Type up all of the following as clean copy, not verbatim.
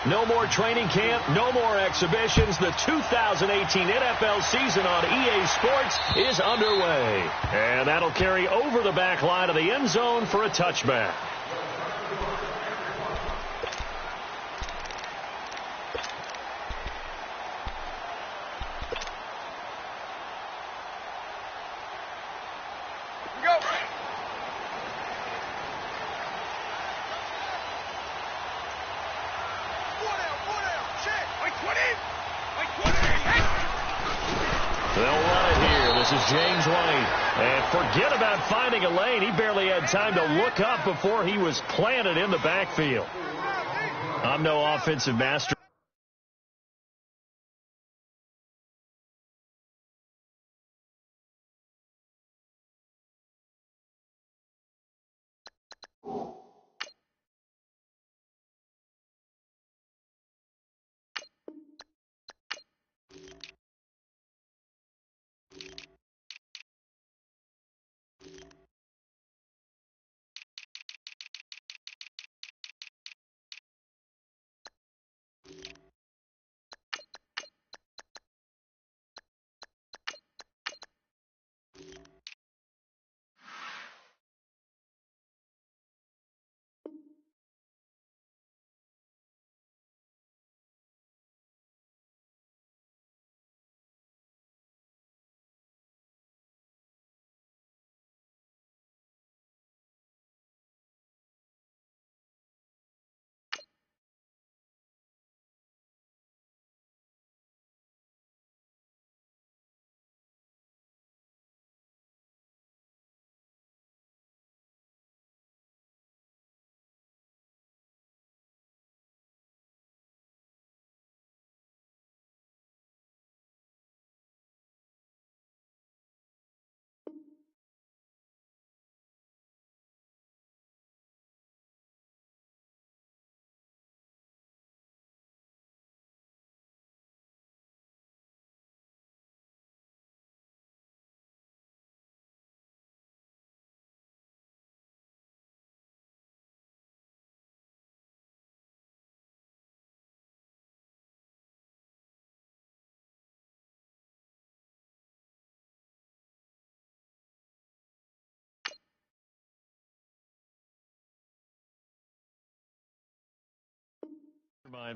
No more training camp, no more exhibitions. The 2018 NFL season on EA Sports is underway. And that'll carry over the back line of the end zone for a touchback. James White. And forget about finding a lane. He barely had time to look up before he was planted in the backfield. I'm no offensive master.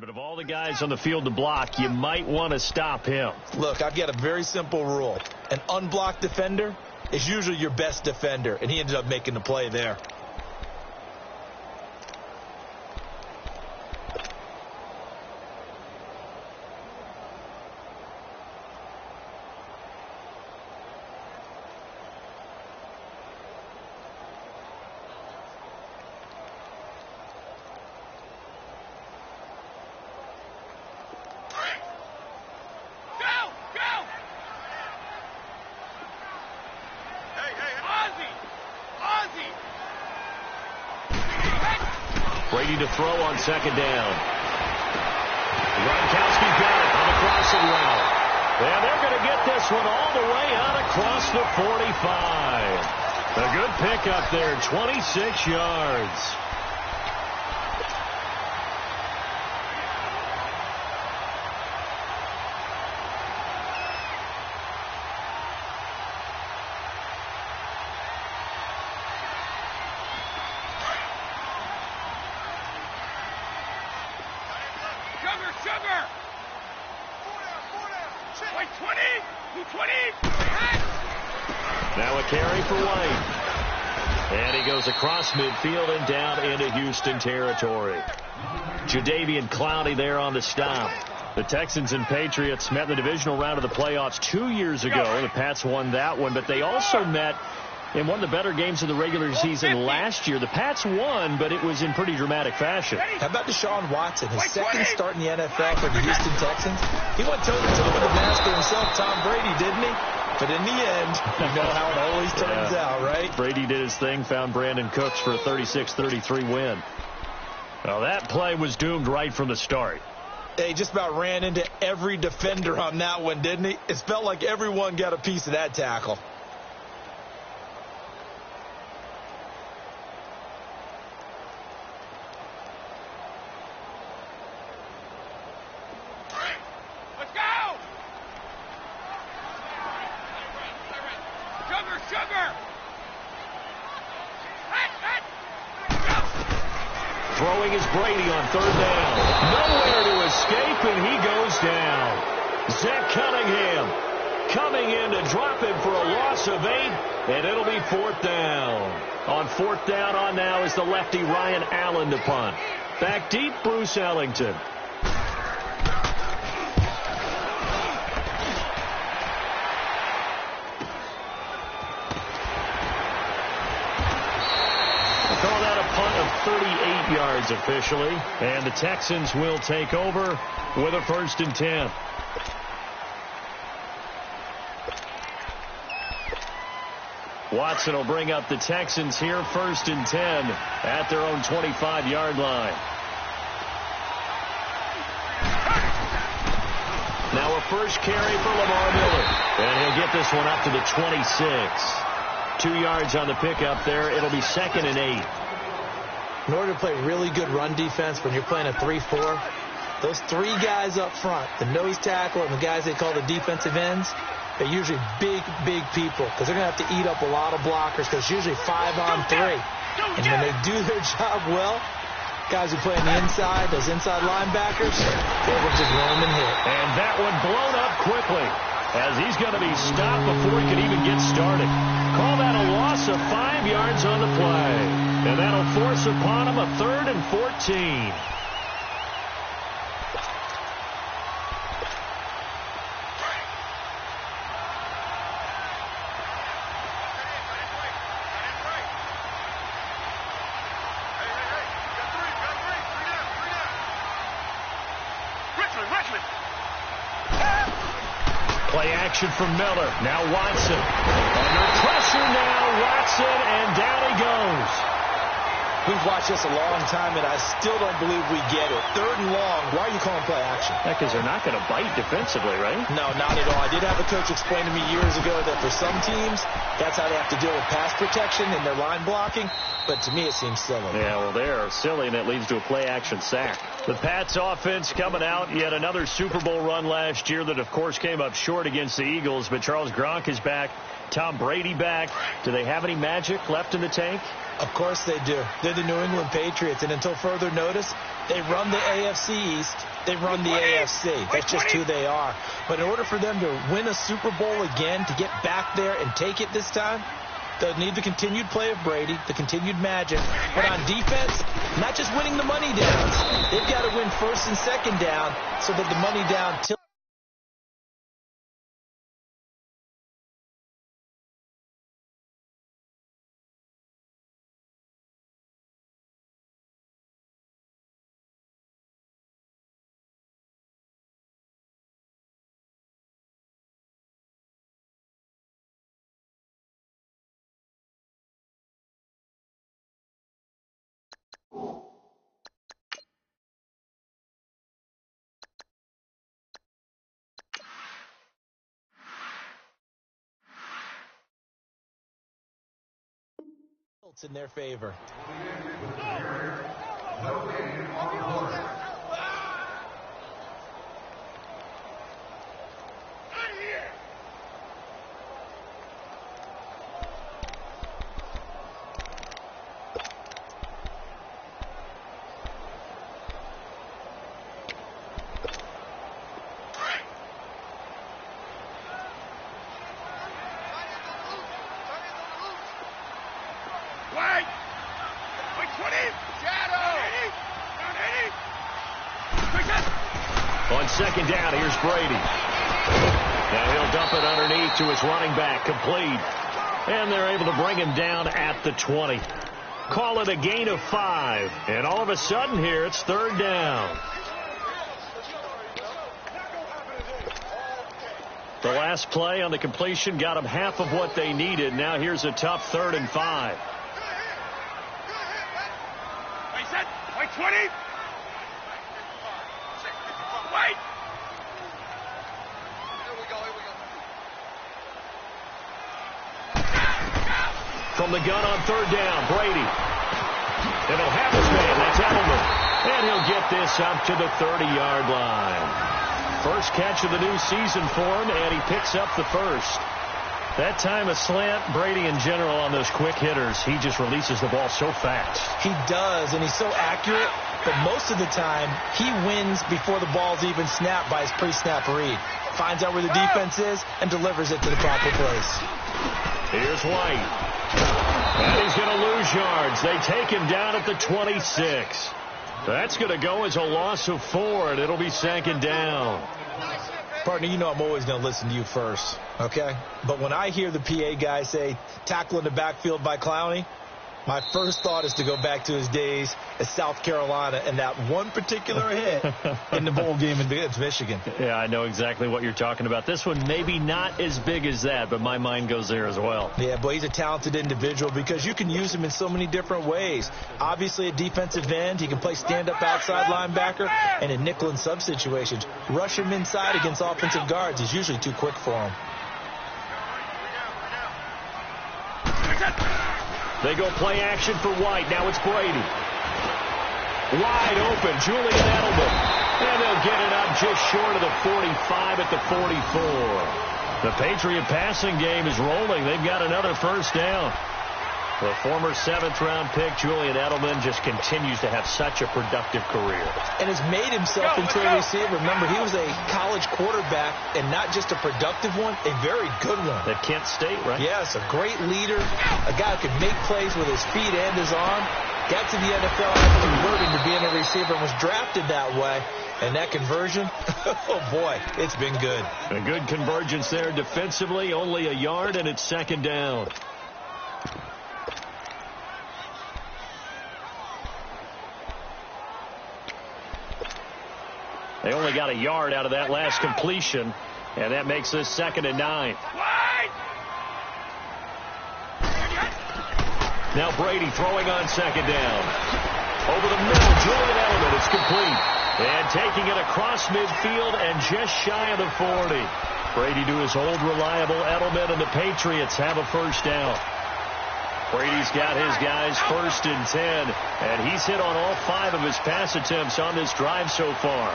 But of all the guys on the field to block, you might want to stop him. Look, I've got a very simple rule. An unblocked defender is usually your best defender, and he ended up making the play there. Brady to throw on second down. Gronkowski's got it on the crossing route. And they're going to get this one all the way out across the 45. A good pickup there, 26 yards. Now a carry for White. And he goes across midfield and down into Houston territory. Jadeveon Clowney there on the stop. The Texans and Patriots met in the divisional round of the playoffs 2 years ago. The Pats won that one, but they also met in one of the better games of the regular season last year. The Pats won, but it was in pretty dramatic fashion. How about Deshaun Watson, his second start in the NFL for the Houston Texans? He went toe-to-toe with the master himself, Tom Brady, didn't he? But in the end, you know how it always turns out, right? Brady did his thing, found Brandon Cooks for a 36-33 win. Well, that play was doomed right from the start. He just about ran into every defender on that one, didn't he? It felt like everyone got a piece of that tackle. Throwing is Brady on third down. Nowhere to escape, and he goes down. Zach Cunningham coming in to drop him for a loss of 8, and it'll be fourth down. On fourth down on now is the lefty Ryan Allen to punt. Back deep, Bruce Ellington. Call that a punt of 38 yards officially. And the Texans will take over with a 1st and 10. Watson will bring up the Texans here, 1st and 10 at their own 25-yard line. Now a first carry for Lamar Miller. And he'll get this one up to the 26. 2 yards on the pickup there. It'll be 2nd and 8. In order to play really good run defense when you're playing a 3-4, those 3 guys up front, the nose tackle and the guys they call the defensive ends, they're usually big people because they're going to have to eat up a lot of blockers because it's usually 5-on-3. And when they do their job well, guys who play on the inside, those inside linebackers, they will just roam and hit. And that one blown up quickly as he's going to be stopped before he can even get started. Call that a loss of 5 yards on the play. And that'll force upon him a 3rd and 14. Play action from Miller. Now Watson. Under pressure now, Watson, and down he goes. We've watched this a long time, and I still don't believe we get it. 3rd and long. Why are you calling play action? Yeah, because they're not going to bite defensively, right? No, not at all. I did have a coach explain to me years ago that for some teams, that's how they have to deal with pass protection and their line blocking. But to me, it seems silly. Yeah, well, they're silly, and it leads to a play-action sack. The Pats offense coming out. Yet another Super Bowl run last year that, of course, came up short against the Eagles. But Charles Gronk is back. Tom Brady back. Do they have any magic left in the tank? Of course they do. They're the New England Patriots, and until further notice, they run the AFC East. They run the AFC. That's just who they are. But in order for them to win a Super Bowl again, to get back there and take it this time, they'll need the continued play of Brady, the continued magic. But on defense, not just winning the money downs. They've got to win 1st and 2nd down so that the money down tilts. In their favor. On 2nd down, here's Brady. Now he'll dump it underneath to his running back, complete. And they're able to bring him down at the 20. Call it a gain of 5. And all of a sudden here, it's 3rd down. The last play on the completion got them half of what they needed. Now here's a tough 3rd and 5. Wait, 20. Wait. From the gun on 3rd down, Brady. And he'll have his man, that's Edelman. And he'll get this up to the 30-yard line. First catch of the new season for him, and he picks up the 1st. That time of slant, Brady in general on those quick hitters, he just releases the ball so fast. He does, and he's so accurate, but most of the time, he wins before the ball's even snapped by his pre-snap read. Finds out where the defense is and delivers it to the proper place. Here's White. And he's going to lose yards. They take him down at the 26. That's going to go as a loss of 4, and it'll be 2nd down. Partner, you know I'm always going to listen to you first, okay? But when I hear the PA guy say, tackle in the backfield by Clowney, my first thought is to go back to his days at South Carolina and that one particular hit in the bowl game against Michigan. Yeah, I know exactly what you're talking about. This one maybe not as big as that, but my mind goes there as well. Yeah, but he's a talented individual because you can use him in so many different ways. Obviously, at defensive end, he can play stand-up outside linebacker, and in nickel and sub situations, rush him inside against offensive guards. He's usually too quick for him. They go play action for White. Now it's Brady. Wide open, Julian Edelman. And they'll get it up just short of the 45 at the 44. The Patriot passing game is rolling. They've got another first down. The former 7th-round pick, Julian Edelman, just continues to have such a productive career. And has made himself into a receiver. Remember, he was a college quarterback, and not just a productive one, a very good one. At Kent State, right? Yes, a great leader, a guy who could make plays with his feet and his arm. Got to the NFL after converting to being a receiver and was drafted that way. And that conversion, oh boy, it's been good. A good convergence there defensively, only a yard, and it's 2nd down. They only got a yard out of that last completion, and that makes this 2nd and 9. Now Brady throwing on 2nd down. Over the middle, Julian Edelman. It's complete. And taking it across midfield and just shy of the 40. Brady to his old reliable Edelman, and the Patriots have a first down. Brady's got his guys 1st and 10, and he's hit on all 5 of his pass attempts on this drive so far.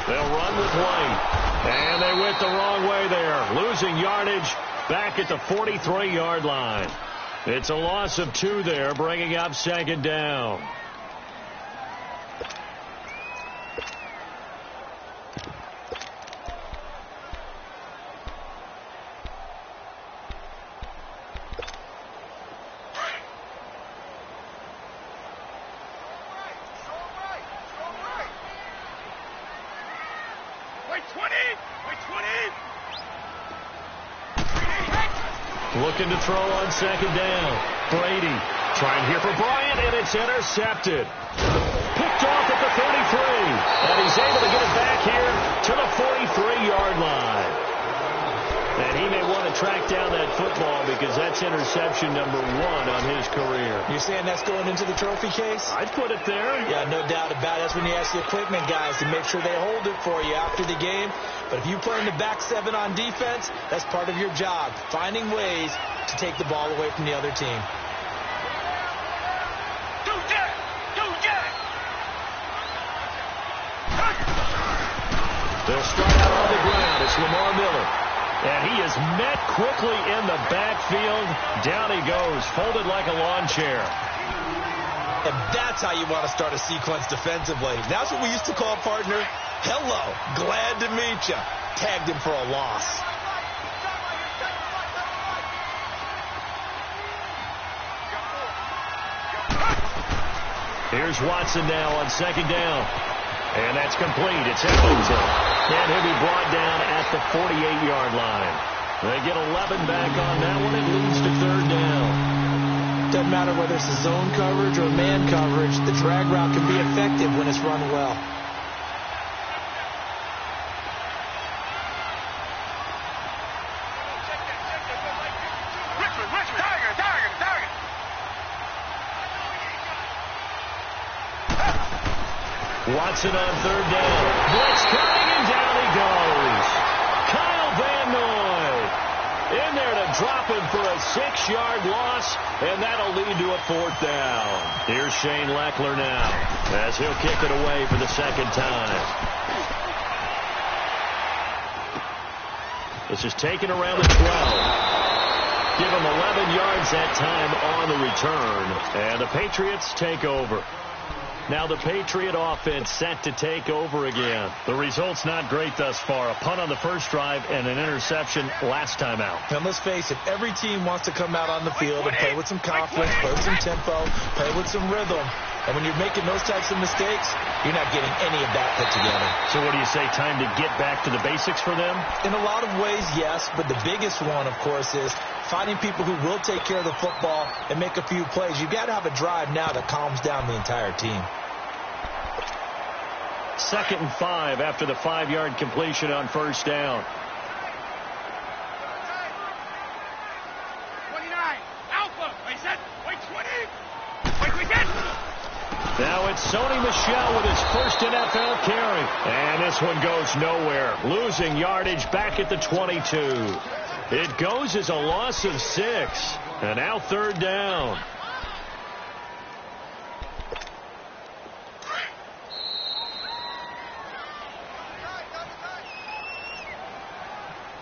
They'll run with White. And they went the wrong way there. Losing yardage back at the 43-yard line. It's a loss of 2 there, bringing up 2nd down. Looking to throw on 2nd down. Brady trying here for Bryant, and it's intercepted. Picked off at the 33, and he's able to get it back here to the 43-yard line. And he may want to track down that football because that's interception number 1 on his career. You're saying that's going into the trophy case? I'd put it there. Yeah, no doubt about it. That's when you ask the equipment guys to make sure they hold it for you after the game. But if you play in the back 7 on defense, that's part of your job, finding ways to take the ball away from the other team. They'll start out on the ground. It's Lamar Miller. And he is met quickly in the backfield. Down he goes, folded like a lawn chair. And that's how you want to start a sequence defensively. That's what we used to call, partner, hello, glad to meet you. Tagged him for a loss. Here's Watson now on 2nd down. And that's complete. It's Ellington. And he'll be brought down at the 48-yard line. They get 11 back on that one. It leads to 3rd down. Doesn't matter whether it's a zone coverage or man coverage, the drag route can be effective when it's run well. Watson on 3rd down. Blitz coming, and down he goes. Kyle Van Noy in there to drop him for a 6-yard loss, and that'll lead to a 4th down. Here's Shane Leckler now as he'll kick it away for the 2nd time. This is taken around the 12. Give him 11 yards that time on the return. And the Patriots take over. Now the Patriot offense set to take over again. The result's not great thus far. A punt on the first drive and an interception last time out. And let's face it, every team wants to come out on the field and play with some confidence, play with some tempo, play with some rhythm. And when you're making those types of mistakes, you're not getting any of that put together. So what do you say, time to get back to the basics for them? In a lot of ways, yes. But the biggest one, of course, is finding people who will take care of the football and make a few plays. You've got to have a drive now that calms down the entire team. 2nd and 5 after the 5-yard completion on first down. 29. Alpha. Wait, set. Wait, 20. Wait, set. Now it's Sony Michel with his first NFL carry. And this one goes nowhere. Losing yardage back at the 22. It goes as a loss of 6. And now 3rd down.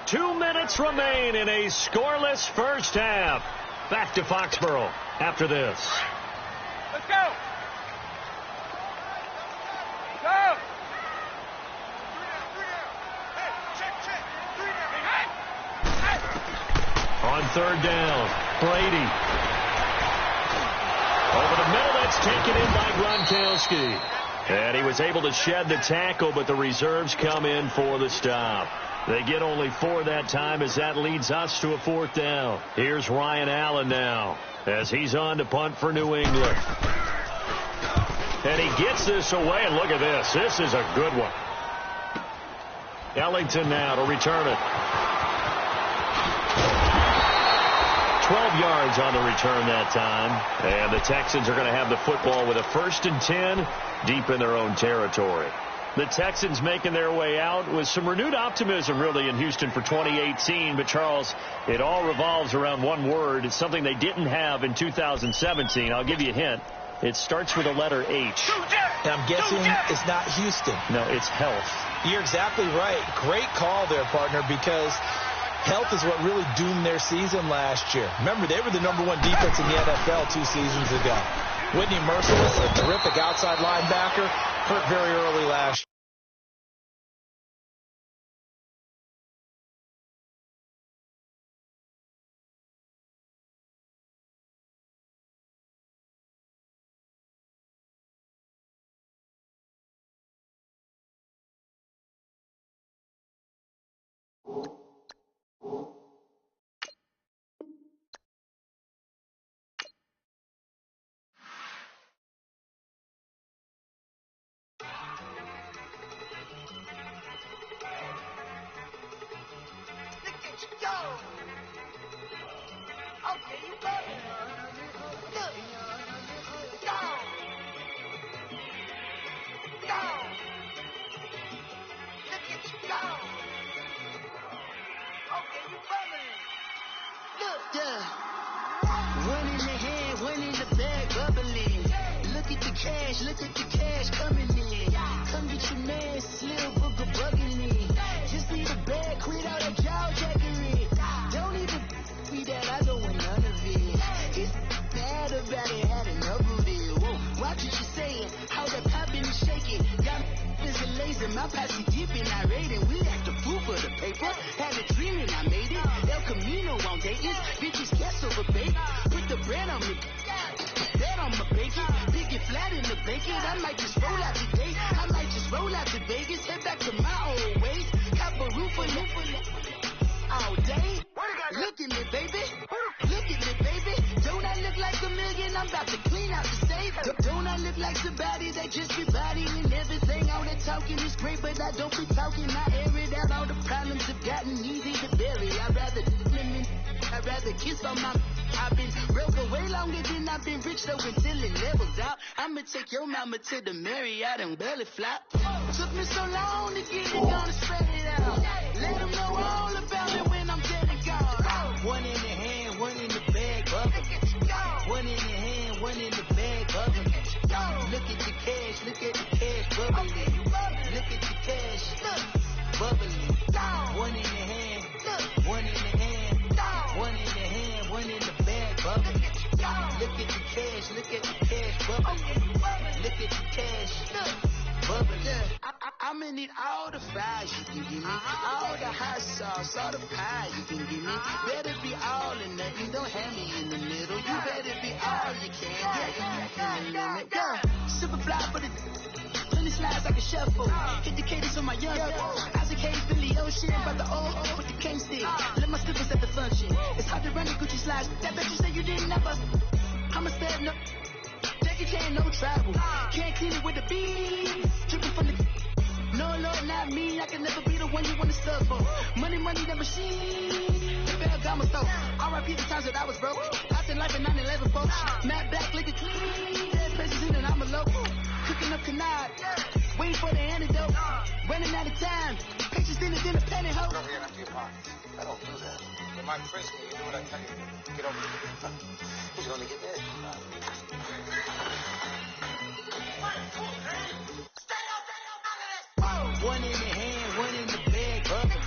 Two minutes remain in a scoreless first half. Back to Foxborough after this. Let's go. Go. On 3rd down, Brady. Over the middle, that's taken in by Gronkowski. And he was able to shed the tackle, but the reserves come in for the stop. They get only 4 that time as that leads us to a 4th down. Here's Ryan Allen now as he's on to punt for New England. And he gets this away, and look at this. This is a good one. Ellington now to return it. 12 yards on the return that time. And the Texans are going to have the football with a 1st and 10 deep in their own territory. The Texans making their way out with some renewed optimism, really, in Houston for 2018. But, Charles, it all revolves around one word. It's something they didn't have in 2017. I'll give you a hint. It starts with the letter H. And I'm guessing it's not Houston. No, it's health. You're exactly right. Great call there, partner, because health is what really doomed their season last year. Remember, they were the #1 defense in the NFL 2 seasons ago. Whitney Merciless, a terrific outside linebacker, hurt very early last year. One in the hand, one in the bag, bubbling. Look at the cash coming in. Come get your man, Slim Booger bugging me. Just need a bag, quit all that jaw jackery. Don't even me that I don't want none of it. He's mad about it, had enough of it. Whoa, watch what you saying, how that poppin' and shaking. Got is a laser, my posse deep and I raiding. We act the fool for the paper. Had a dream and I made it. El Camino on Dayton's, bitches guess over bait. Put the bread on me, that on my bacon. Big it flat in the bacon. I might just roll out today. I might just roll out to Vegas. Head back to my old ways. Cop a roof for all day. Look at me, baby. Look at me, baby. Don't I look like a million? I'm about to clean out the safe. Don't I look like somebody that just be bodying everything? All that talking is great, but I don't be talking. I air it out. All the problems have gotten easy to bury. I'd rather kiss on my. I've been broke way longer than I've been rich, though, until it levels out. I'ma take your mama to the Marriott and belly flop. Took me so long to get it, gonna spread it out. Let them know all about it when I'm dead and gone. One in the hand, one in the bag, bubbling. One in the hand, one in the bag, bubbling. Look at the cash, bubbling. Look at the cash, bubbling. One in the hand, look at the cash bubbling. Look at the cash bubbling. I'ma need all the fries you can give me, all the hot sauce, all the pie you can give me. Better be all or nothing, don't have me in the middle. You better be all you can. Yeah. Super fly for the plenty slides like a shuffle. Hit the cadence on my young Isaac Hayes, Billy Ocean, about the old with the cane stick. Let my slippers at the function. It's hard to run the Gucci slides. That bet you say you didn't never. I'm a stab, no. Jackie Chan, no travel. Can't clean it with the beat. Dripping from the. No, Lord, not me. I can never be the one you want to sub for. Money, the machine. The bell got my soul. R.I.P. the times that I was broke. I said life in 9/11, folks. Matte black, liquor clean. Dead places in and I'm a local. Cooking up canard. Waiting for the antidote. Running out of time. Patience in the pantyhose. Over here after your pockets. I don't do that. In my prison, you do what I tell you. Get over here. Who's gonna get that? One in the hand, one in the bag, bubbling.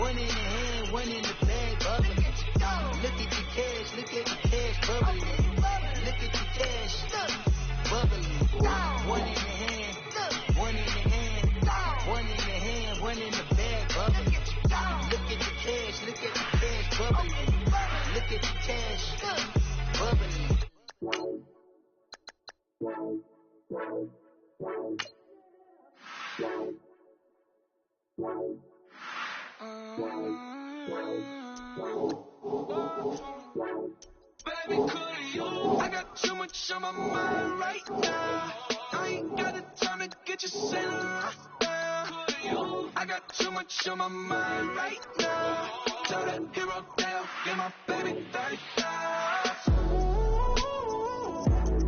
One in the hand, one in the bag, bubbling. Look at the cash, bubbling. Look at the cash, bubbling. One in the hand, one in the hand, one in the hand, one in the bag, bubbling. Look at the cash, bubbling. Look at the cash, bubbling. Baby, could you? I got too much on my mind right now. I ain't got the time to get you sailing right now. I got too much on my mind right now. Tell that hero down, get my baby 35.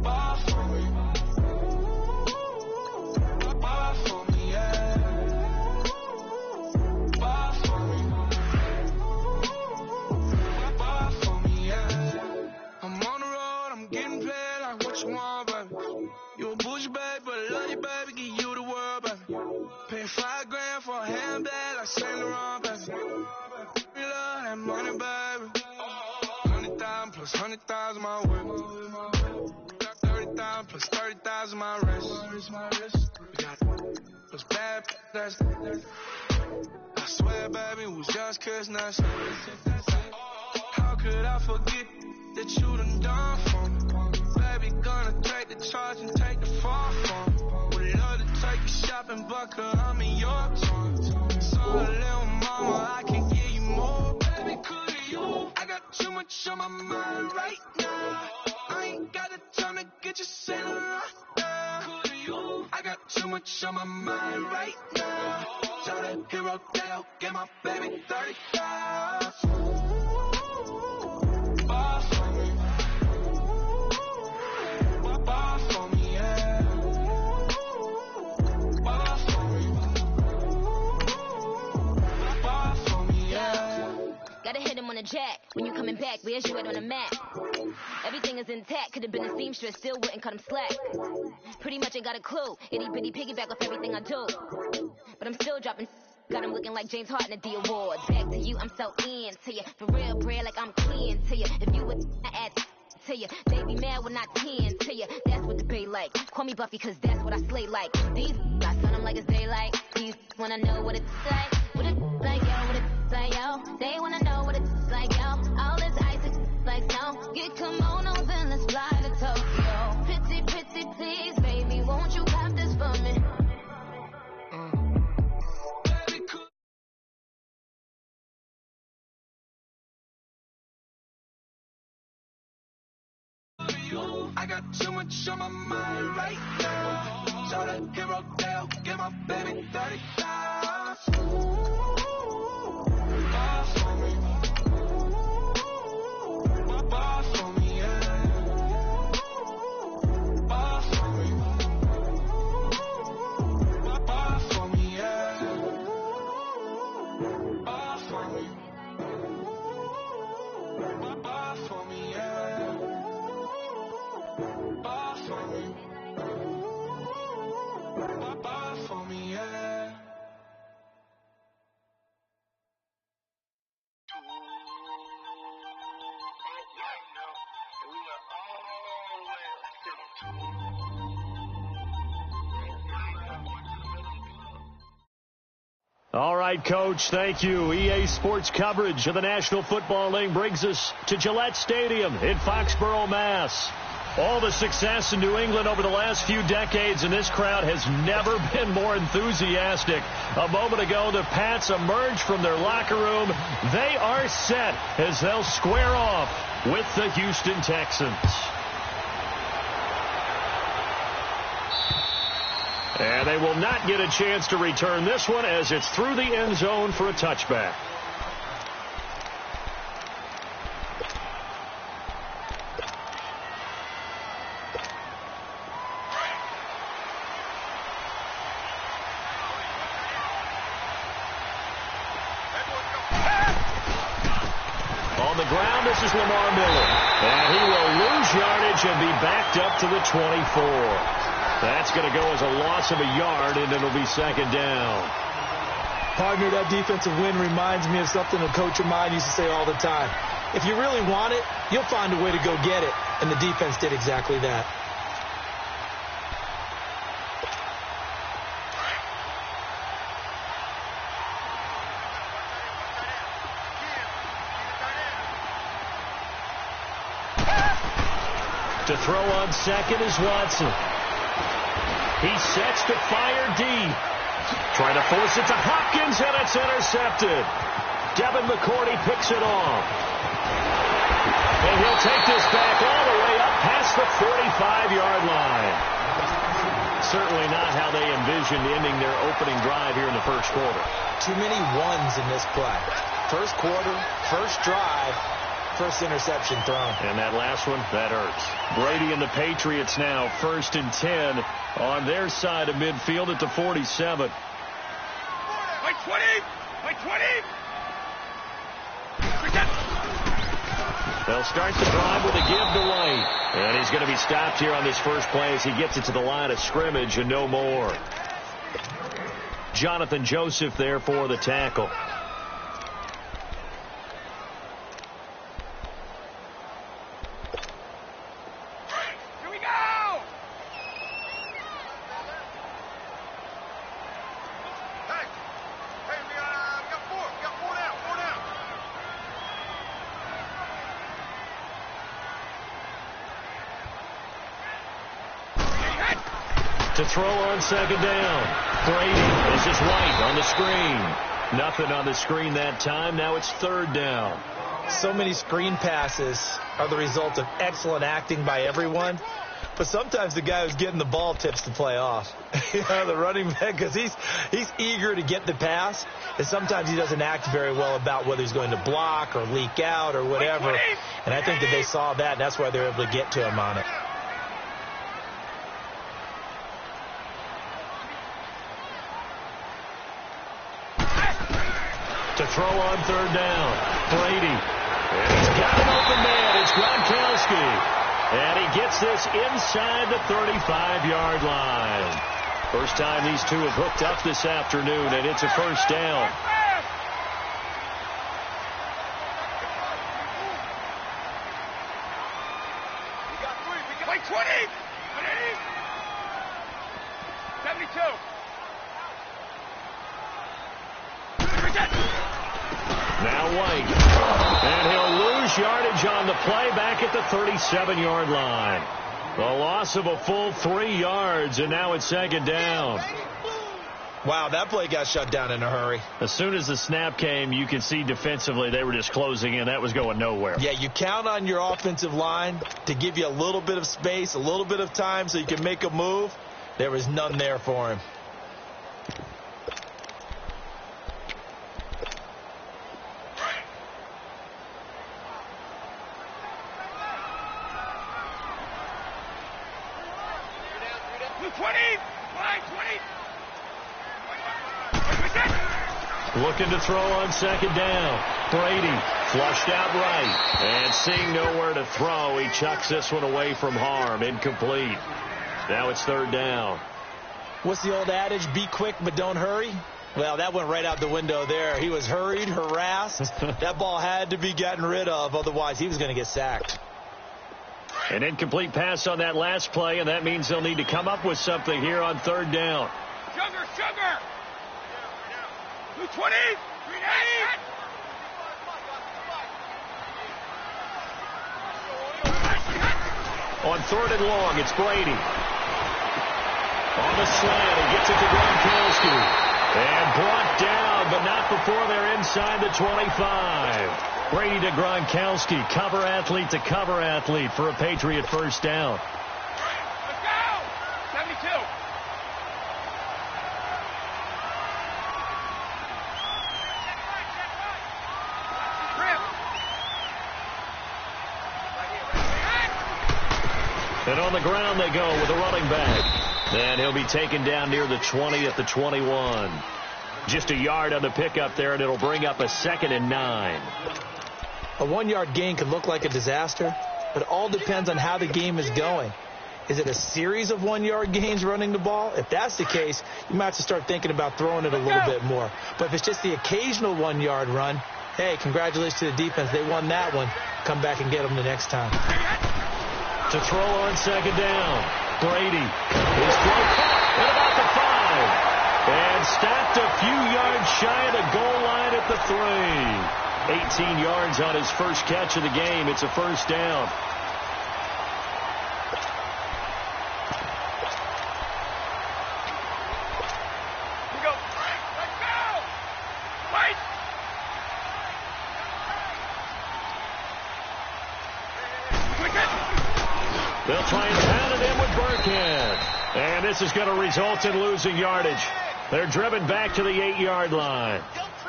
Ball for me. Ball for me, yeah. Ball for me. Ball for me, yeah. I'm on the road, I'm getting paid like what you want, baby. You a bougie, baby, but I love you, baby, give you the world, baby. Paying $5 for a handbag like Saint Laurent, baby. We love that money, baby. 100,000 plus 100,000 my way. 30,000 plus 30,000 my wrist. We got those bad that's. I swear, baby, we was just kissing us. How could I forget that you done for me? Baby, gonna take the charge and take the fall from me. Would love to take you shopping, but I'm in your town. So little mama, I can give you more. Baby, could you? I got too much on my mind right now. I ain't got the time to get you sailing right now. Could you? I got too much on my mind right now. Tell that hero down, get my baby 35. Ball for me. Ball for me, yeah. Ball for me. Ball for me, yeah. Gotta hit him on the jack. When you coming back, where's you at on the map? Everything is intact. Could've been a seamstress, still wouldn't cut him slack. Pretty much ain't got a clue. Itty bitty piggyback off everything I do. But I'm still dropping. Got him looking like James Harden at the awards. Back to you, I'm so into you. For real, bread, like I'm clean to you. If you would add to you, they be mad when I tend to you. That's what the bay like. Call me Buffy, cause that's what I slay like. These I sun them like it's daylight. These wanna know what it's like. What it's like, yo, what it's like, yo. They wanna know what it's like, yo. All this ice is like snow. Get kimonos and let's fly to Tokyo. Pretty, pretty, please, baby, won't you have this for me? I got too much on my mind right now. So that hero down, get my baby 35. Ball for me. Ball for me, yeah. Ball for me. Ball for me, yeah. Ball for me. Ball for me, yeah. Ball for me. Ball for me, yeah. All right, Coach, thank you. EA Sports coverage of the National Football League brings us to Gillette Stadium in Foxborough, Mass. All the success in New England over the last few decades, and this crowd has never been more enthusiastic. A moment ago, the Pats emerged from their locker room. They are set as they'll square off with the Houston Texans. And they will not get a chance to return this one as it's through the end zone for a touchback. On the ground, this is Lamar Miller. And he will lose yardage and be backed up to the 24. That's going to go as a loss of a yard, and it'll be second down. Partner, that defensive win reminds me of something a coach of mine used to say all the time. If you really want it, you'll find a way to go get it. And the defense did exactly that. To throw on second is Watson. He sets to fire deep. Trying to force it to Hopkins, and it's intercepted. Devin McCourty picks it off. And he'll take this back all the way up past the 45-yard line. Certainly not how they envisioned ending their opening drive here in the first quarter. Too many ones in this play. First quarter, first drive, first interception thrown. And that last one, that hurts. Brady and the Patriots now 1st and 10 on their side of midfield at the 47. Wait, 20! Wait, 20! They'll start the drive with a give to White. And he's going to be stopped here on this first play as he gets it to the line of scrimmage and no more. Jonathan Joseph there for the tackle. To throw on second down. Brady. This is White on the screen. Nothing on the screen that time. Now it's third down. So many screen passes are the result of excellent acting by everyone. But sometimes the guy who's getting the ball tips the play off. The running back, because he's eager to get the pass. And sometimes he doesn't act very well about whether he's going to block or leak out or whatever. And I think that they saw that, and that's why they were able to get to him on it. To throw on third down. Brady. And he's got an open man. It's Gronkowski. And he gets this inside the 35-yard line. First time these two have hooked up this afternoon, and it's a first down. Wait, 20! 72! Now White. And he'll lose yardage on the play back at the 37-yard line. A loss of a full 3 yards, and now it's second down. Wow, that play got shut down in a hurry. As soon as the snap came, you could see defensively they were just closing in. That was going nowhere. Yeah, you count on your offensive line to give you a little bit of space, a little bit of time so you can make a move. There was none there for him. Looking to throw on second down. Brady flushed out right. And seeing nowhere to throw, he chucks this one away from harm. Incomplete. Now it's third down. What's the old adage? Be quick, but don't hurry. Well, that went right out the window there. He was hurried, harassed. That ball had to be gotten rid of. Otherwise, he was going to get sacked. An incomplete pass on that last play, and that means they'll need to come up with something here on third down. Sugar! 220! 390! On third and long, it's Brady. On the slant, he gets it to Gronkowski. And brought down, but not before they're inside the 25. Brady to Gronkowski, cover athlete to cover athlete for a Patriot first down. Let's go! 72. And on the ground they go with a running back. And he'll be taken down near the 20 at the 21. Just a yard on the pickup there, and it'll bring up a 2nd and 9. A 1-yard gain can look like a disaster, but it all depends on how the game is going. Is it a series of 1-yard gains running the ball? If that's the case, you might have to start thinking about throwing it a little bit more. But if it's just the occasional 1-yard run, hey, congratulations to the defense. They won that one. Come back and get them the next time. To throw on second down, Brady. His throw caught at about the 5. And stopped a few yards shy of the goal line at the 3. 18 yards on his first catch of the game. It's a first down. They'll try and pound it in with Burkhead. And this is going to result in losing yardage. They're driven back to the 8-yard line.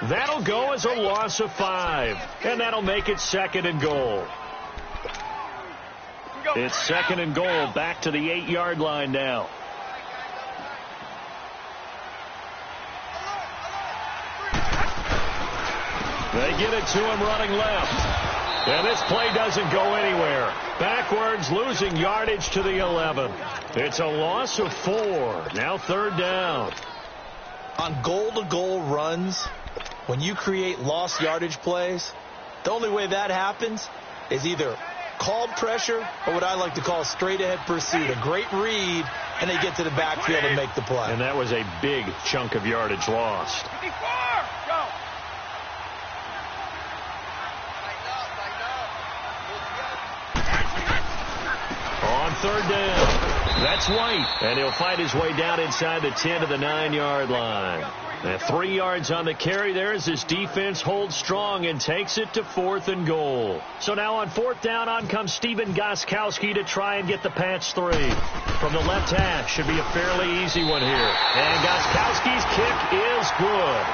That'll go as a loss of 5. And that'll make it 2nd and goal. It's 2nd and goal, back to the 8-yard line now. They get it to him running left. And this play doesn't go anywhere. Backwards, losing yardage to the 11. It's a loss of 4. Now 3rd down. On goal-to-goal runs, when you create lost yardage plays, the only way that happens is either called pressure or what I like to call straight-ahead pursuit. A great read, and they get to the backfield and make the play. And that was a big chunk of yardage lost. 54! Go! On 3rd down, that's White, and he'll fight his way down inside the 10 to the 9-yard line. And 3 yards on the carry there as his defense holds strong and takes it to 4th and goal. So now on 4th down, on comes Stephen Gostkowski to try and get the patch 3. From the left hash, should be a fairly easy one here. And Gostkowski's kick is good.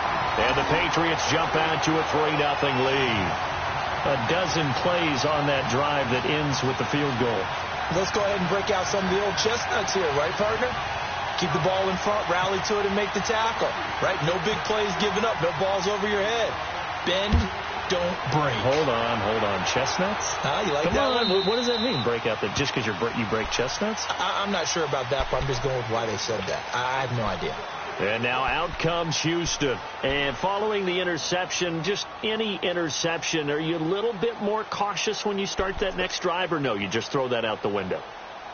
And the Patriots jump out to a 3-0 lead. A dozen plays on that drive that ends with the field goal. Let's go ahead and break out some of the old chestnuts here, right, partner? Keep the ball in front, rally to it, and make the tackle, right? No big plays given up, no balls over your head. Bend, don't break. Hold on. Chestnuts? You like Come that on. one? What does that mean, break out just because you break chestnuts? I'm not sure about that, but I'm just going with why they said that. I have no idea. And now out comes Houston. And following the interception, just any interception, are you a little bit more cautious when you start that next drive, or no, you just throw that out the window?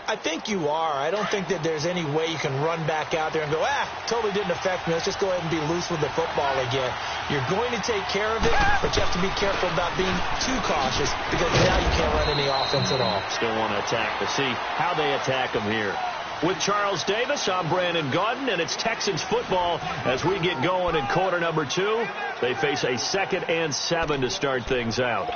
I think you are. I don't think that there's any way you can run back out there and go, totally didn't affect me. Let's just go ahead and be loose with the football again. You're going to take care of it, but you have to be careful about being too cautious because now you can't run any offense at all. Still want to attack. We'll see how they attack them here. With Charles Davis, I'm Brandon Gaudin, and it's Texans football as we get going in quarter number 2. They face a 2nd and 7 to start things out.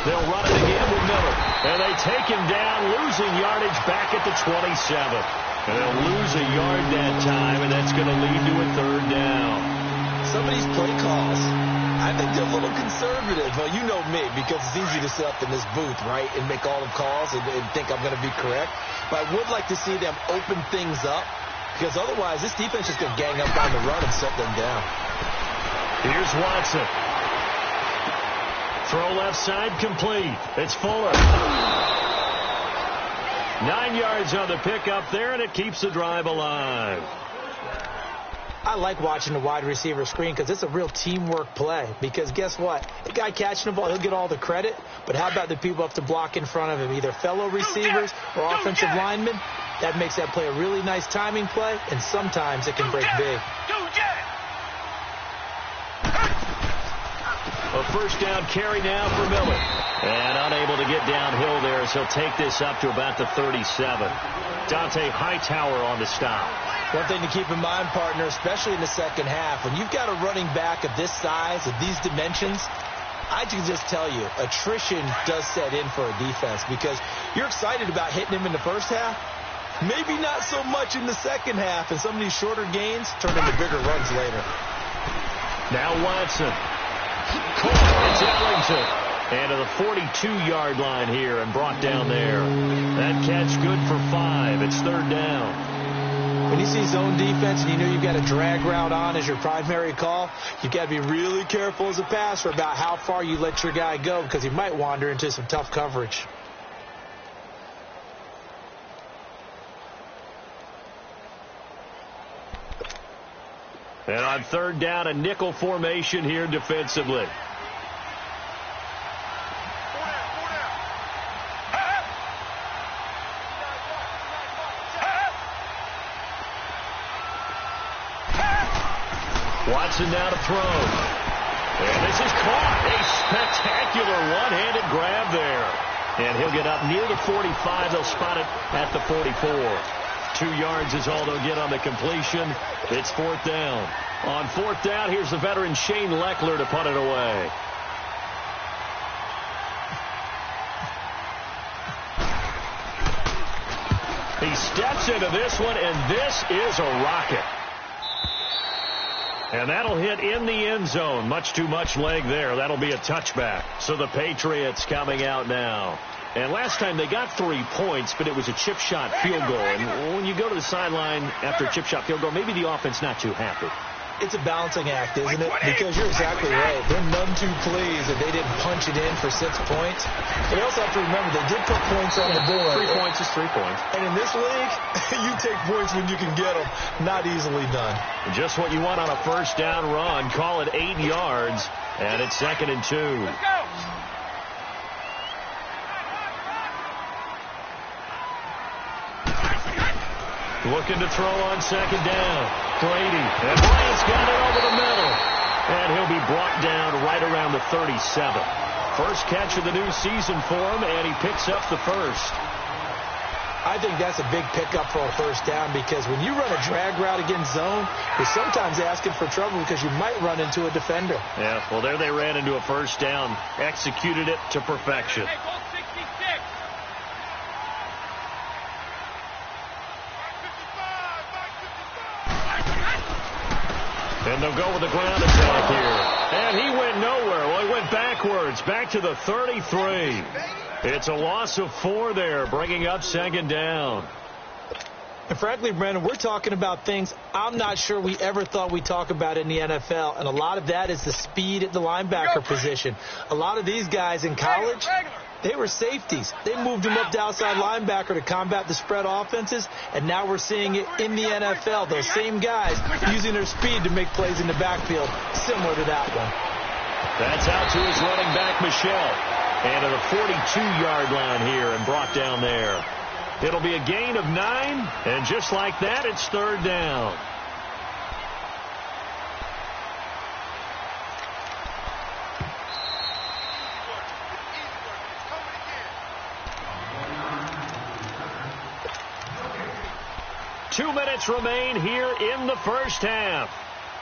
They'll run it again with Miller. And they take him down, losing yardage back at the 27. And they'll lose a yard that time, and that's going to lead to a 3rd down. Some of these play calls, I think they're a little conservative. Well, you know me, because it's easy to sit up in this booth, right, and make all the calls and think I'm going to be correct. But I would like to see them open things up, because otherwise this defense is going to gang up on the run and shut them down. Here's Watson. Throw left side complete. It's Fuller. 9 yards on the pickup there, and it keeps the drive alive. I like watching the wide receiver screen because it's a real teamwork play. Because guess what? The guy catching the ball, he'll get all the credit. But how about the people up to block in front of him, either fellow receivers or offensive linemen? That makes that play a really nice timing play, and sometimes it can break big. A first down carry now for Miller. And unable to get downhill there, so he'll take this up to about the 37. Dante Hightower on the stop. One thing to keep in mind, partner, especially in the second half, when you've got a running back of this size, of these dimensions, I can just tell you, attrition does set in for a defense because you're excited about hitting him in the first half. Maybe not so much in the second half, and some of these shorter gains turn into bigger runs later. Now Watson. It's Ellington. And to the 42-yard line here and brought down there. That catch good for 5. It's third down. When you see zone defense and you know you've got a drag route on as your primary call, you've got to be really careful as a passer about how far you let your guy go because he might wander into some tough coverage. And on third down, a nickel formation here defensively. Watson now to throw. And this is caught. A spectacular one-handed grab there. And he'll get up near the 45. They'll spot it at the 44. 2 yards is all they'll get on the completion. It's fourth down. On fourth down, here's the veteran Shane Leckler to punt it away. He steps into this one, and this is a rocket. And that'll hit in the end zone. Much too much leg there. That'll be a touchback. So the Patriots coming out now. And last time they got 3 points, but it was a chip shot field goal. And when you go to the sideline after a chip shot field goal, maybe the offense not too happy. It's a balancing act, isn't it? Because you're exactly right. They're none too pleased that they didn't punch it in for 6 points. But you also have to remember they did put points on the board. 3 points is 3 points. And in this league, you take points when you can get them. Not easily done. Just what you want on a first down run. Call it 8 yards. And it's 2nd and 2. Let's go. Looking to throw on second down. Brady. And Bryant's got it over the middle. And he'll be brought down right around the 37. First catch of the new season for him, and he picks up the first. I think that's a big pickup for a first down because when you run a drag route against zone, you're sometimes asking for trouble because you might run into a defender. Yeah, well, there they ran into a first down. Executed it to perfection. Hey, goal 66. And they'll go with the ground attack here. And he went nowhere. Well, he went backwards, back to the 33. It's a loss of 4 there, bringing up second down. And frankly, Brandon, we're talking about things I'm not sure we ever thought we'd talk about in the NFL. And a lot of that is the speed at the linebacker position. A lot of these guys in college, they were safeties. They moved them up to outside linebacker to combat the spread offenses. And now we're seeing it in the NFL. Those same guys using their speed to make plays in the backfield, similar to that one. That's out to his running back, Michelle. And at the 42-yard line here and brought down there. It'll be a gain of 9, and just like that, it's third down. Two minutes remain here in the first half.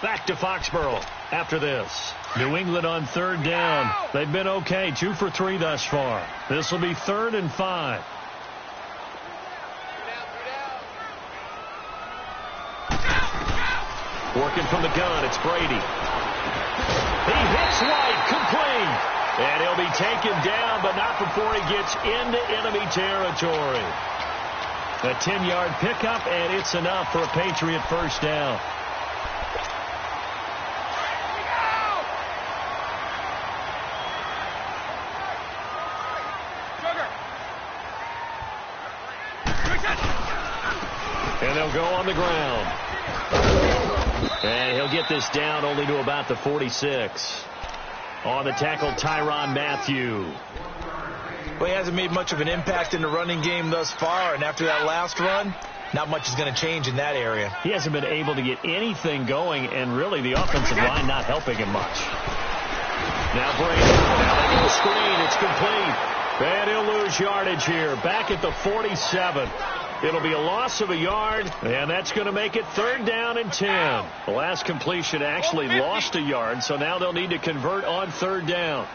Back to Foxborough after this. New England on third down. They've been okay, 2 for 3 thus far. This will be 3rd and 5. Working from the gun, it's Brady. He hits White, complete. And he'll be taken down, but not before he gets into enemy territory. A 10-yard pickup, and it's enough for a Patriot first down. And they'll go on the ground. And he'll get this down only to about the 46. On the tackle, Tyrann Mathieu. Well, he hasn't made much of an impact in the running game thus far, and after that last run, not much is going to change in that area. He hasn't been able to get anything going, and really the offensive line not helping him much. Now Brady. Now they go screen. It's complete. And he'll lose yardage here. Back at the 47. It'll be a loss of a yard, and that's going to make it 3rd down and 10. The last completion actually lost a yard, so now they'll need to convert on 3rd down.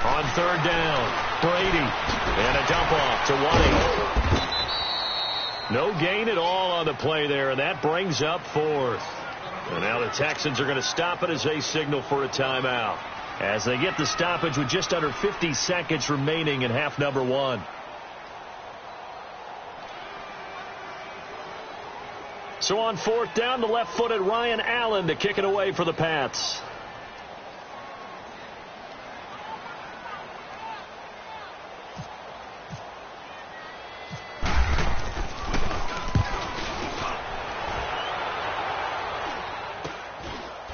On 3rd down, Brady. And a dump off to White. No gain at all on the play there, and that brings up 4th. And now the Texans are going to stop it as they signal for a timeout, as they get the stoppage with just under 50 seconds remaining in half number 1. So on 4th down, the left-footed Ryan Allen to kick it away for the Pats.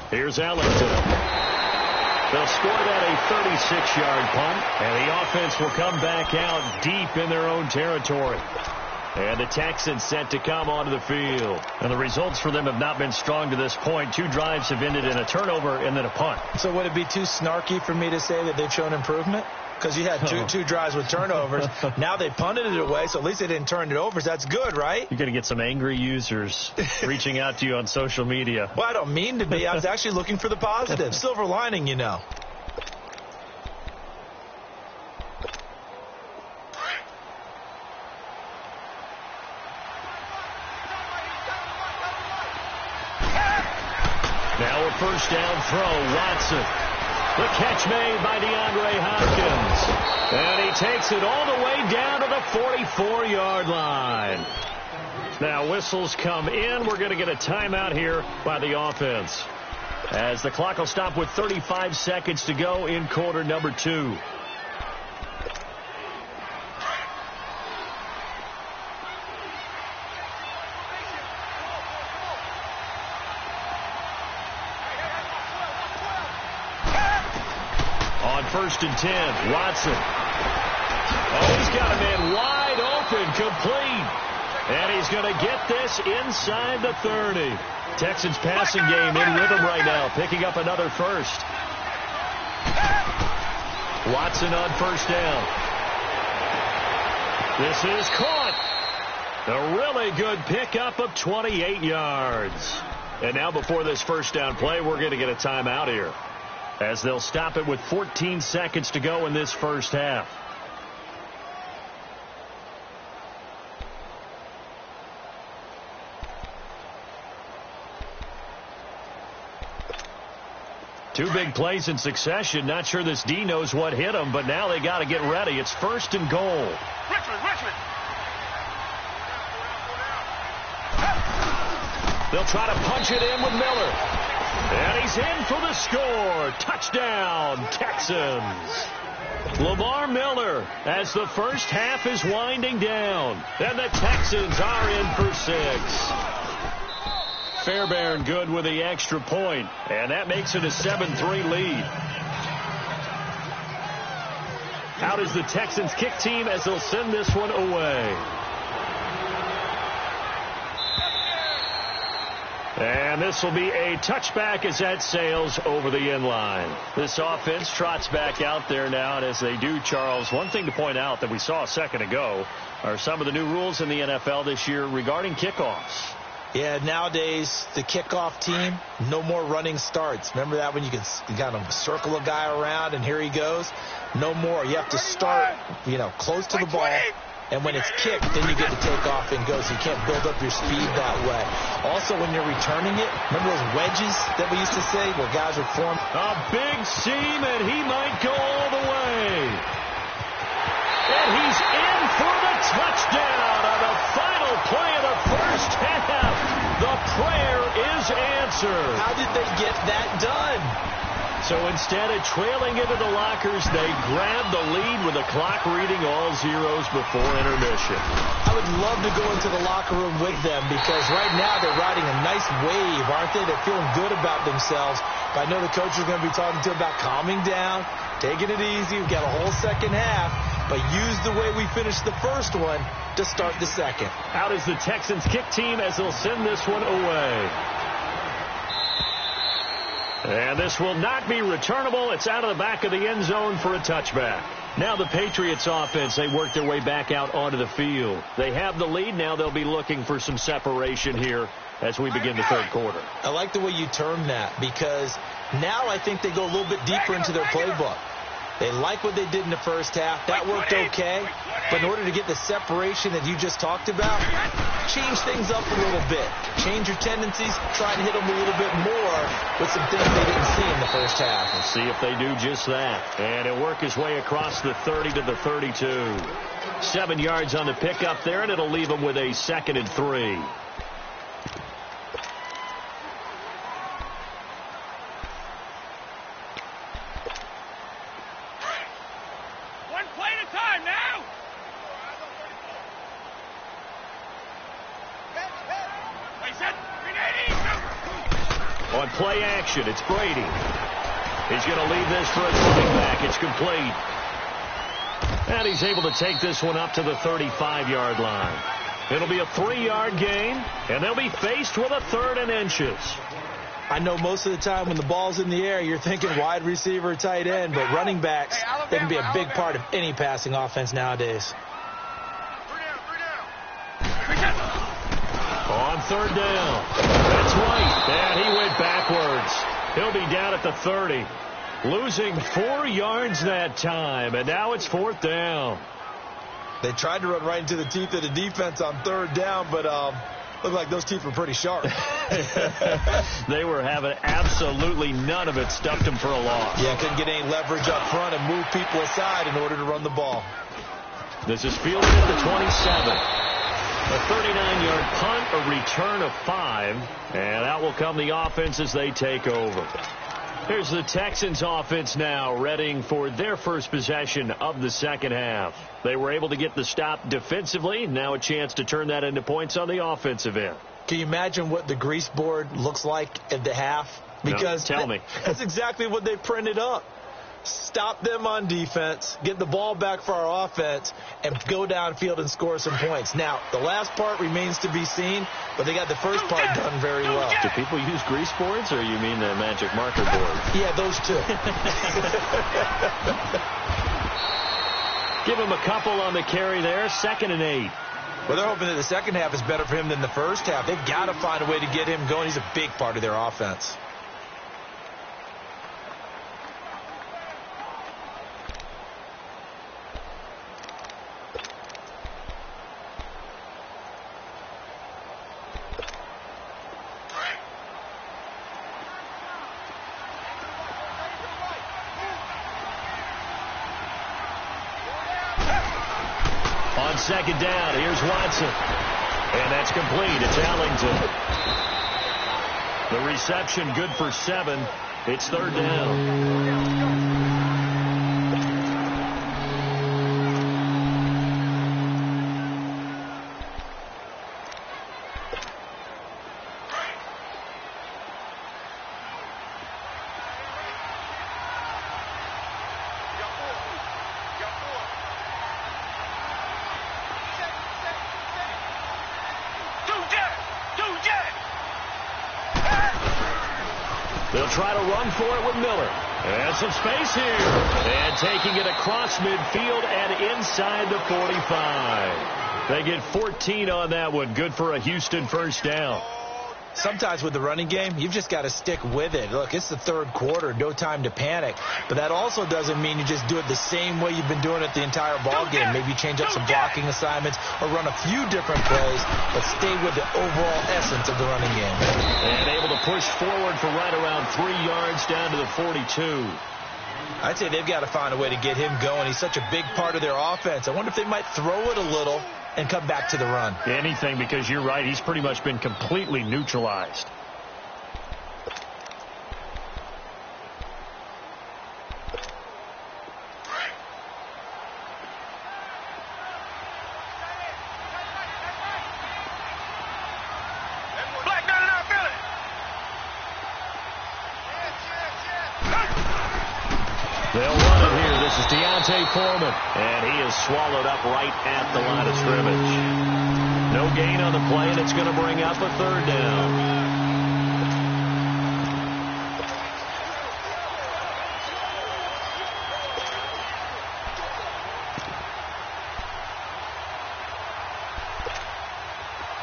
Here's Ellington. They'll score that a 36-yard punt, and the offense will come back out deep in their own territory. And the Texans set to come onto the field. And the results for them have not been strong to this point. 2 drives have ended in a turnover and then a punt. So would it be too snarky for me to say that they've shown improvement? Because you had two drives with turnovers. Now they punted it away, so at least they didn't turn it over. So that's good, right? You're going to get some angry users reaching out to you on social media. Well, I don't mean to be. I was actually looking for the positive. Silver lining, you know. Now a 1st down throw, Watson. The catch made by DeAndre Hopkins. And he takes it all the way down to the 44-yard line. Now whistles come in. We're going to get a timeout here by the offense, as the clock will stop with 35 seconds to go in quarter number 2. On 1st and 10, Watson. Oh, he's got a man wide open, complete. And he's going to get this inside the 30. Texans passing game in rhythm right now, picking up another first. Watson on 1st down. This is caught. A really good pickup of 28 yards. And now before this 1st down play, we're going to get a timeout here, as they'll stop it with 14 seconds to go in this 1st half. Two big plays in succession. Not sure this D knows what hit him, but now they got to get ready. It's 1st and goal. Richmond. They'll try to punch it in with Miller. And he's in for the score. Touchdown, Texans. Lamar Miller, as the 1st half is winding down. And the Texans are in for 6. Fairbairn good with the extra point, and that makes it a 7-3 lead. Out is the Texans kick team as they'll send this one away. And this will be a touchback as that sails over the end line. This offense trots back out there now, and as they do, Charles, one thing to point out that we saw a second ago are some of the new rules in the NFL this year regarding kickoffs. Yeah, nowadays, the kickoff team, no more running starts. Remember that when you kind of circle a guy around and here he goes? No more. You have to start, close to the ball. And when it's kicked, then you get to take off and go, so you can't build up your speed that way. Also, when you're returning it, remember those wedges that we used to say where guys would form? A big seam, and he might go all the way. And he's in for the touchdown on the final play of the 1st half. The prayer is answered. How did they get that done? So instead of trailing into the lockers, they grab the lead with the clock reading all zeros before intermission. I would love to go into the locker room with them because right now they're riding a nice wave, aren't they? They're feeling good about themselves. But I know the coach is going to be talking to them about calming down, taking it easy. We've got a whole second half, but use the way we finished the first one to start the second. Out is the Texans kick team as they'll send this one away. And this will not be returnable. It's out of the back of the end zone for a touchback. Now the Patriots offense, they work their way back out onto the field. They have the lead. Now they'll be looking for some separation here as we begin the third quarter. I like the way you term that because now I think they go a little bit deeper into their playbook. They like what they did in the first half. That worked okay. But in order to get the separation that you just talked about, change things up a little bit. Change your tendencies. Try and hit them a little bit more with some things they didn't see in the first half. We'll see if they do just that. And he'll work his way across the 30 to the 32. 7 yards on the pickup there, and it'll leave him with a 2nd and 3. On play action, it's Brady. He's going to leave this for a running back. It's complete. And he's able to take this one up to the 35-yard line. It'll be a 3-yard gain, and they'll be faced with a 3rd and inches. I know most of the time when the ball's in the air, you're thinking wide receiver, tight end, but running backs, they can be a big part of any passing offense nowadays. On 3rd down. That's right. And he went backwards. He'll be down at the 30. Losing 4 yards that time. And now it's 4th down. They tried to run right into the teeth of the defense on 3rd down, but looked like those teeth were pretty sharp. They were having absolutely none of it. Stuffed them for a loss. Yeah, couldn't get any leverage up front and move people aside in order to run the ball. This is fielded at the 27. A 39-yard punt, a return of 5, and out will come the offense as they take over. Here's the Texans offense now, readying for their first possession of the second half. They were able to get the stop defensively. Now a chance to turn that into points on the offensive end. Can you imagine what the grease board looks like at the half? Because no, tell me. That's exactly what they printed up. Stop them on defense, get the ball back for our offense, and go downfield and score some points. Now, the last part remains to be seen, but they got the first part done very well. Do people use grease boards, or you mean the magic marker board? Yeah, those two. Give him a couple on the carry there, 2nd and 8. Well, they're hoping that the second half is better for him than the first half. They've got to find a way to get him going. He's a big part of their offense. On 2nd down, here's Watson. And that's complete. It's Ellington. The reception good for 7. It's 3rd down. They'll try to run for it with Miller. And some space here. And taking it across midfield and inside the 45. They get 14 on that one. Good for a Houston first down. Sometimes with the running game, you've just got to stick with it. Look, it's the 3rd quarter, no time to panic. But that also doesn't mean you just do it the same way you've been doing it the entire ball game. Maybe change up some blocking assignments or run a few different plays, but stay with the overall essence of the running game. And able to push forward for right around 3 yards down to the 42. I'd say they've got to find a way to get him going. He's such a big part of their offense. I wonder if they might throw it a little and come back to the run. Anything, because you're right. He's pretty much been completely neutralized. They'll run it here. This is Deontay Foreman. And he is swallowed up right at the line of scrimmage. No gain on the play, and it's going to bring up a third down.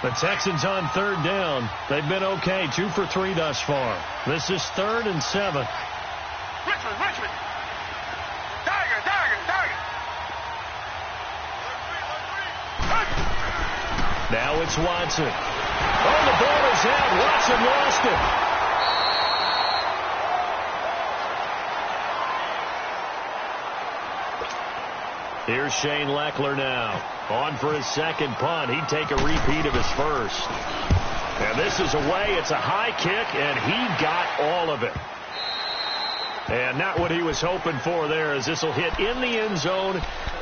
The Texans on third down. They've been okay. 2 for 3 thus far. This is 3rd and 7. Richmond. Tiger. Now it's Watson. Oh, the ball is out. Watson lost it. Here's Shane Leckler now. On for his second punt. He'd take a repeat of his first. And this is away. It's a high kick, and he got all of it. And not what he was hoping for there, as this will hit in the end zone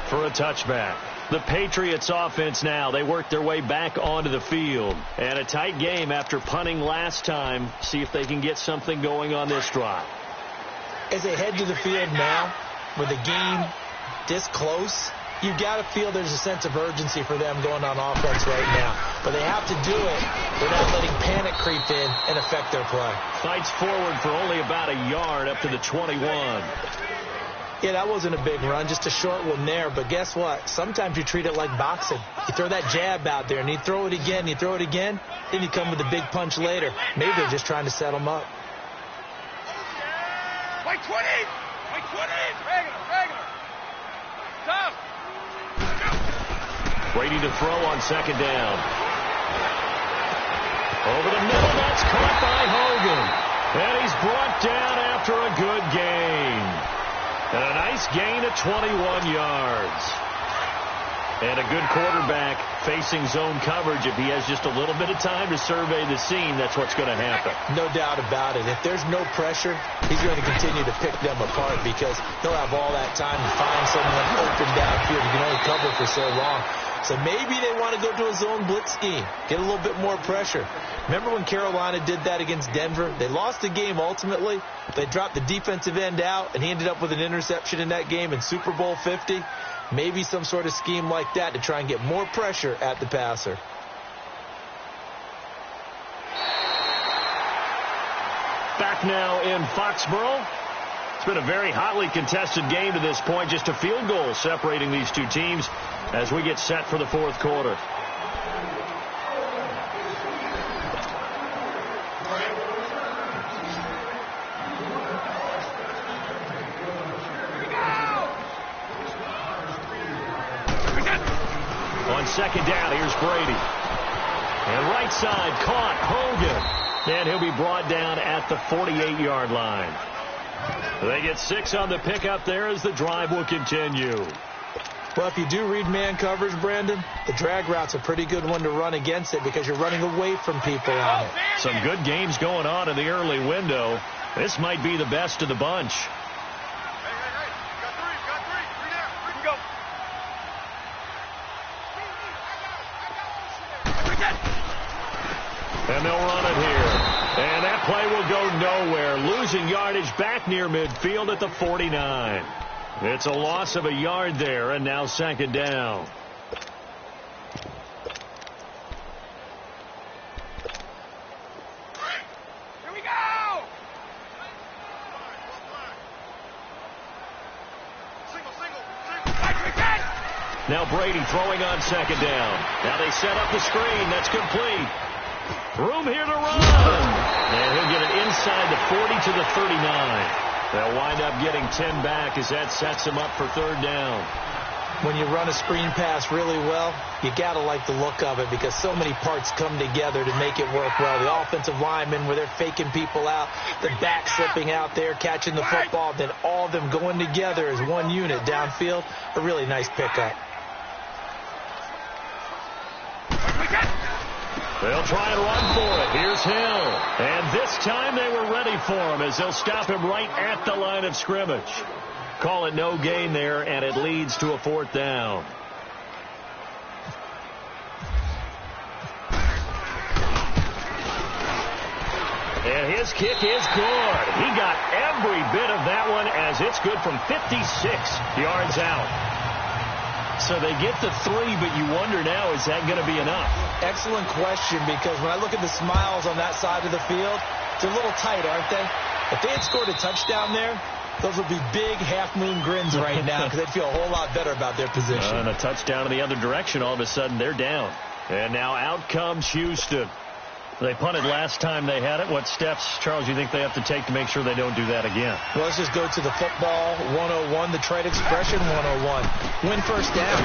for a touchback. The Patriots offense now, they work their way back onto the field. And a tight game after punting last time. See if they can get something going on this drive. As they head to the field now, with the game this close, you got to feel there's a sense of urgency for them going on offense right now. But they have to do it without letting panic creep in and affect their play. Fights forward for only about a yard up to the 21. Yeah, that wasn't a big run, just a short one there. But guess what? Sometimes you treat it like boxing. You throw that jab out there, and you throw it again, then you come with a big punch later. Maybe they're just trying to set them up. White 20! Regular! Stop! Brady to throw on second down. Over the middle, that's caught by Hogan. And he's brought down after a good gain. And a nice gain of 21 yards. And a good quarterback facing zone coverage. If he has just a little bit of time to survey the scene, that's what's going to happen. No doubt about it. If there's no pressure, he's going to continue to pick them apart because he'll have all that time to find someone open downfield. You can only cover for so long. So maybe they want to go to a zone blitz scheme, get a little bit more pressure. Remember when Carolina did that against Denver? They lost the game ultimately. They dropped the defensive end out, and he ended up with an interception in that game in Super Bowl 50. Maybe some sort of scheme like that to try and get more pressure at the passer. Back now in Foxborough. It's been a very hotly contested game to this point. Just a field goal separating these two teams as we get set for the fourth quarter. On second down, here's Brady. And right side, caught Hogan. And he'll be brought down at the 48-yard line. They get 6 on the pickup there as the drive will continue. Well, if you do read man coverage, Brandon, the drag route's a pretty good one to run against it because you're running away from people on it. Some good games going on in the early window. This might be the best of the bunch. And they'll run it here. And that play will go nowhere. Losing yardage back near midfield at the 49. It's a loss of a yard there, and now second down. Here we go! Single. Now Brady throwing on second down. Now they set up the screen. That's complete. Room here to run. And he'll get it inside the 40 to the 39. They'll wind up getting 10 back as that sets him up for third down. When you run a screen pass really well, you got to like the look of it because so many parts come together to make it work well. The offensive linemen where they're faking people out, the back slipping out there, catching the football, then all of them going together as one unit downfield. A really nice pickup. They'll try and run for it. Here's Hill. And this time they were ready for him as they'll stop him right at the line of scrimmage. Call it no gain there, and it leads to a fourth down. And his This kick is good. He got every bit of that one as it's good from 56 yards out. So they get the 3, but you wonder now, is that going to be enough? Excellent question, because when I look at the smiles on that side of the field, they're a little tight, aren't they? If they had scored a touchdown there, those would be big half-moon grins right now because they'd feel a whole lot better about their position. And a touchdown in the other direction, all of a sudden they're down. And now out comes Houston. They punted last time they had it. What steps, Charles, you think they have to take to make sure they don't do that again? Well, let's just go to the football 101, the trade expression 101. Win first down.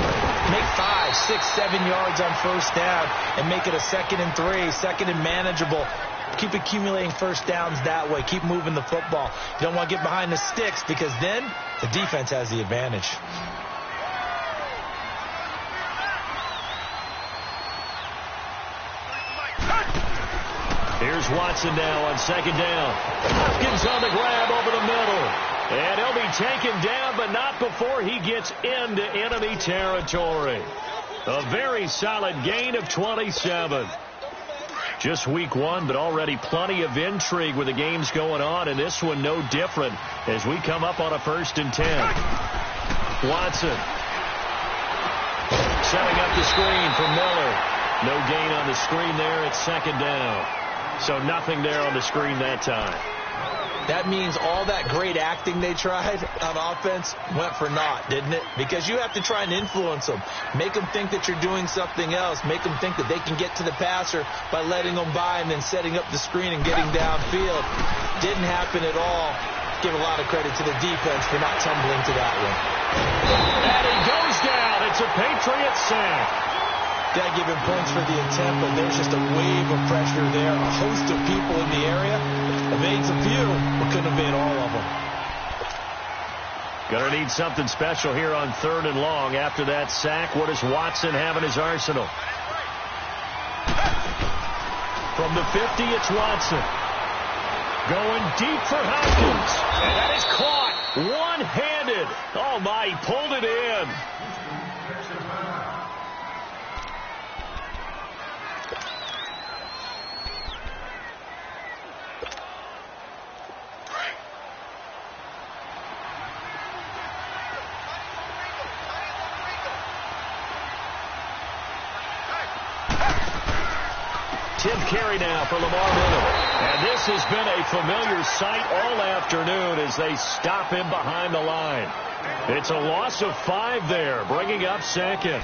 Make 5, 6, 7 yards on first down and make it a 2nd and 3, 2nd and manageable. Keep accumulating first downs that way. Keep moving the football. You don't want to get behind the sticks because then the defense has the advantage. Here's Watson now on 2nd down. Hopkins on the grab over the middle. And he'll be taken down, but not before he gets into enemy territory. A very solid gain of 27. Just week 1, but already plenty of intrigue with the games going on, and this one no different as we come up on a 1st and 10. Watson setting up the screen for Miller. No gain on the screen there. It's 2nd down. So nothing there on the screen that time. That means all that great acting they tried on offense went for naught, didn't it? Because you have to try and influence them. Make them think that you're doing something else. Make them think that they can get to the passer by letting them by and then setting up the screen and getting downfield. Didn't happen at all. Give a lot of credit to the defense for not tumbling to that one. And he goes down. It's a Patriot sack. Got to give him points for the attempt, but there's just a wave of pressure there. A host of people in the area. Evades a few, but couldn't evade all of them. Gonna need something special here on 3rd and long. After that sack, what does Watson have in his arsenal? From the 50, it's Watson. Going deep for Hopkins. And that is caught one-handed. Oh, my, he pulled it in. Tim carry now for Lamar Miller. And this has been a familiar sight all afternoon as they stop him behind the line. It's a loss of 5 there, bringing up 2nd.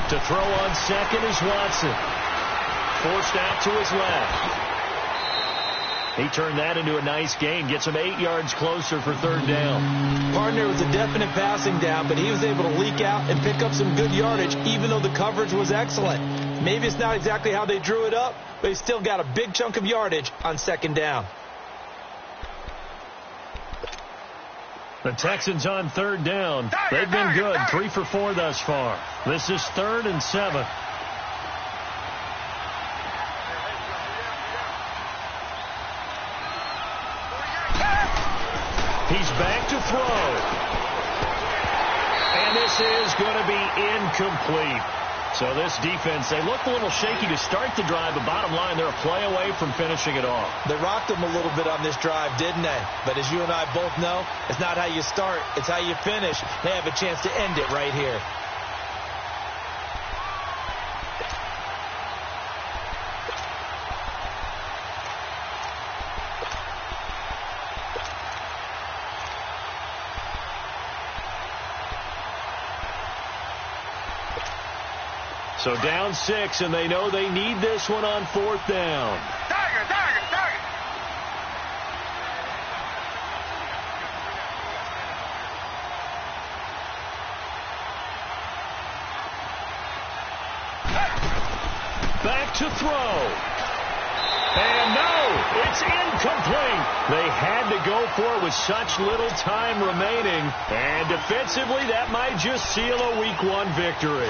To throw on 2nd is Watson. Forced out to his left. He turned that into a nice gain. Gets him 8 yards closer for 3rd down. Partner was a definite passing down, but he was able to leak out and pick up some good yardage, even though the coverage was excellent. Maybe it's not exactly how they drew it up, but he still got a big chunk of yardage on 2nd down. The Texans on 3rd down. They've been good, 3 for 4 thus far. This is 3rd and 7. He's back to throw. And this is going to be incomplete. So this defense, they looked a little shaky to start the drive, but bottom line, they're a play away from finishing it off. They rocked them a little bit on this drive, didn't they? But as you and I both know, it's not how you start, it's how you finish. They have a chance to end it right here. So down 6, and they know they need this one on 4th down. Target. Back to throw. And no, it's incomplete. They had to go for it with such little time remaining. And defensively, that might just seal a Week 1 victory.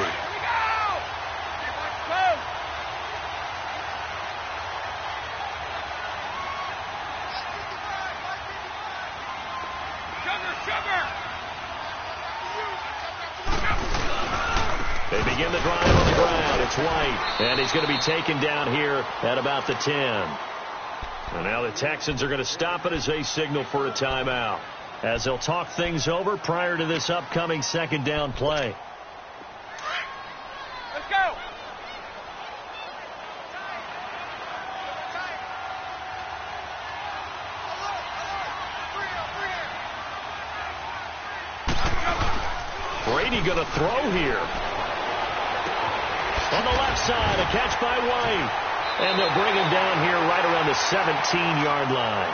They begin the drive on the ground. It's White, and he's going to be taken down here at about the 10. And now the Texans are going to stop it as they signal for a timeout, as they'll talk things over prior to this upcoming second down play. Let's go. Brady going to throw here. On the left side, a catch by White. And they'll bring him down here right around the 17-yard line.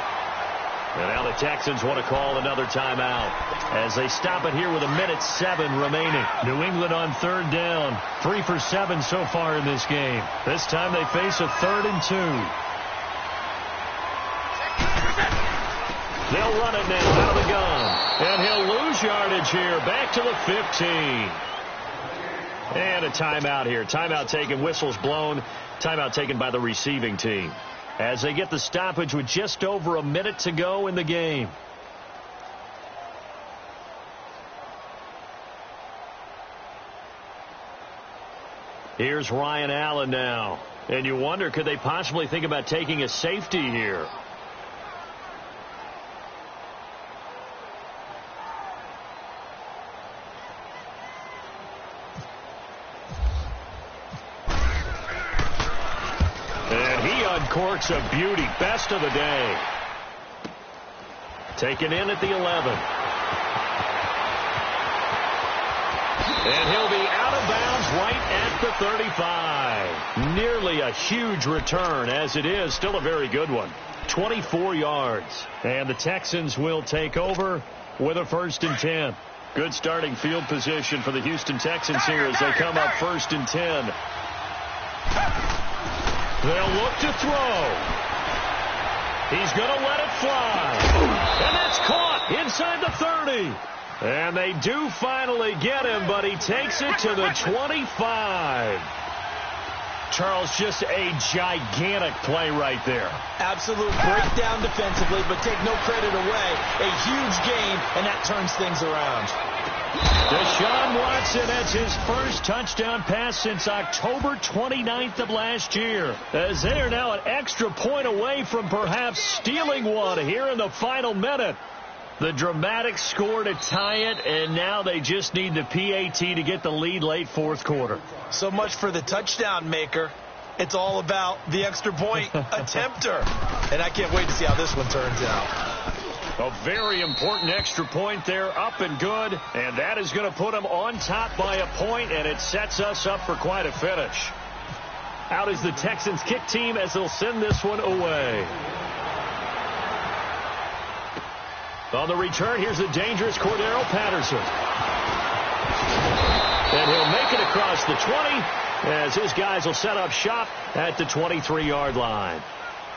And now the Texans want to call another timeout as they stop it here with 1:07 remaining. New England on third down. 3 for 7 so far in this game. This time they face a 3rd and 2. They'll run it now out of the gun. And he'll lose yardage here. Back to the 15. And a timeout here. Timeout taken. Whistles blown. Timeout taken by the receiving team, as they get the stoppage with just over a minute to go in the game. Here's Ryan Allen now. And you wonder, could they possibly think about taking a safety here? Corks a beauty. Best of the day. Taken in at the 11. And he'll be out of bounds right at the 35. Nearly a huge return, as it is. Still a very good one. 24 yards. And the Texans will take over with a 1st and 10. Good starting field position for the Houston Texans here as they come up 1st and 10. They'll look to throw. He's going to let it fly. And that's caught inside the 30. And they do finally get him, but he takes it to the 25. Charles, just a gigantic play right there. Absolute breakdown defensively, but take no credit away. A huge game, and that turns things around. Deshaun Watson, that's his first touchdown pass since October 29th of last year, as they are now an extra point away from perhaps stealing one here in the final minute. The dramatic score to tie it, and now they just need the PAT to get the lead late 4th quarter. So much for the touchdown maker. It's all about the extra point attempter. And I can't wait to see how this one turns out. A very important extra point there, up and good, and that is going to put them on top by a point, and it sets us up for quite a finish. Out is the Texans kick team as they'll send this one away. On the return, here's the dangerous Cordero Patterson. And he'll make it across the 20 as his guys will set up shop at the 23-yard line.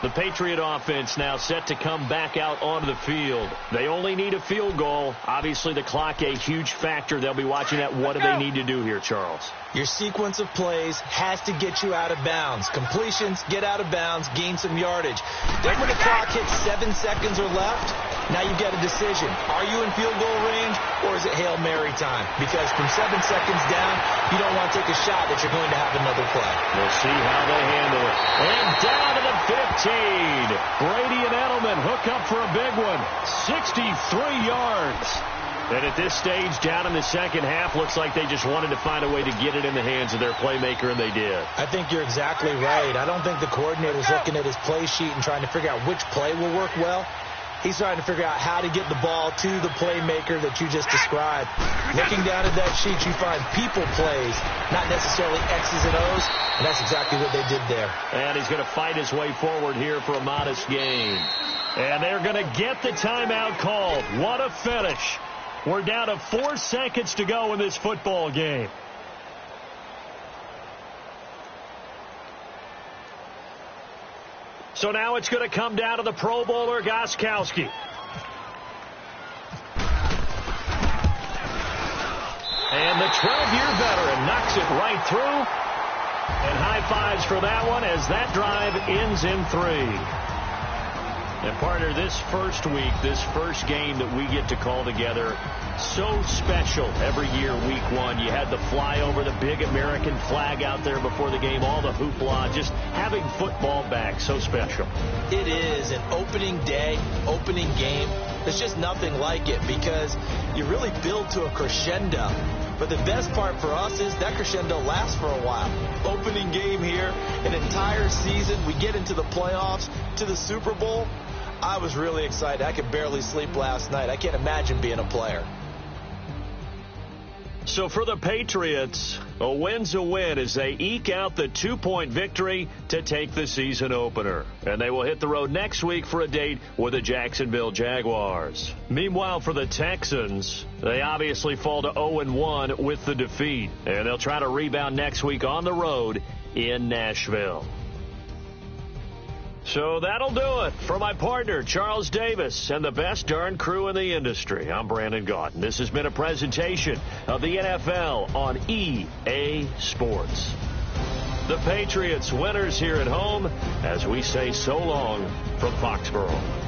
The Patriot offense now set to come back out onto the field. They only need a field goal. Obviously, the clock a huge factor. They'll be watching that. What do they need to do here, Charles? Your sequence of plays has to get you out of bounds. Completions, get out of bounds, gain some yardage. Then when the clock hits 7 seconds or left, now you've got a decision. Are you in field goal range, or is it Hail Mary time? Because from 7 seconds down, you don't want to take a shot that you're going to have another play. We'll see how they handle it. And down to the 15. Brady and Edelman hook up for a big one. 63 yards. And at this stage, down in the second half, looks like they just wanted to find a way to get it in the hands of their playmaker, and they did. I think you're exactly right. I don't think the coordinator's looking at his play sheet and trying to figure out which play will work well. He's trying to figure out how to get the ball to the playmaker that you just described. Looking down at that sheet, you find people plays, not necessarily X's and O's, and that's exactly what they did there. And he's going to fight his way forward here for a modest gain. And they're going to get the timeout called. What a finish. We're down to 4 seconds to go in this football game. So now it's going to come down to the Pro Bowler, Gostkowski. And the 12-year veteran knocks it right through. And high fives for that one as that drive ends in 3. And, partner, this first week, this first game that we get to call together, so special every year, week 1. You had the flyover, the big American flag out there before the game, all the hoopla, just having football back, so special. It is an opening day, opening game. There's just nothing like it because you really build to a crescendo. But the best part for us is that crescendo lasts for a while. Opening game here, an entire season. We get into the playoffs, to the Super Bowl. I was really excited. I could barely sleep last night. I can't imagine being a player. So for the Patriots, a win's a win as they eke out the 2-point victory to take the season opener. And they will hit the road next week for a date with the Jacksonville Jaguars. Meanwhile, for the Texans, they obviously fall to 0-1 with the defeat. And they'll try to rebound next week on the road in Nashville. So that'll do it. For my partner, Charles Davis, and the best darn crew in the industry, I'm Brandon Gaudin. This has been a presentation of the NFL on EA Sports. The Patriots winners here at home as we say so long from Foxborough.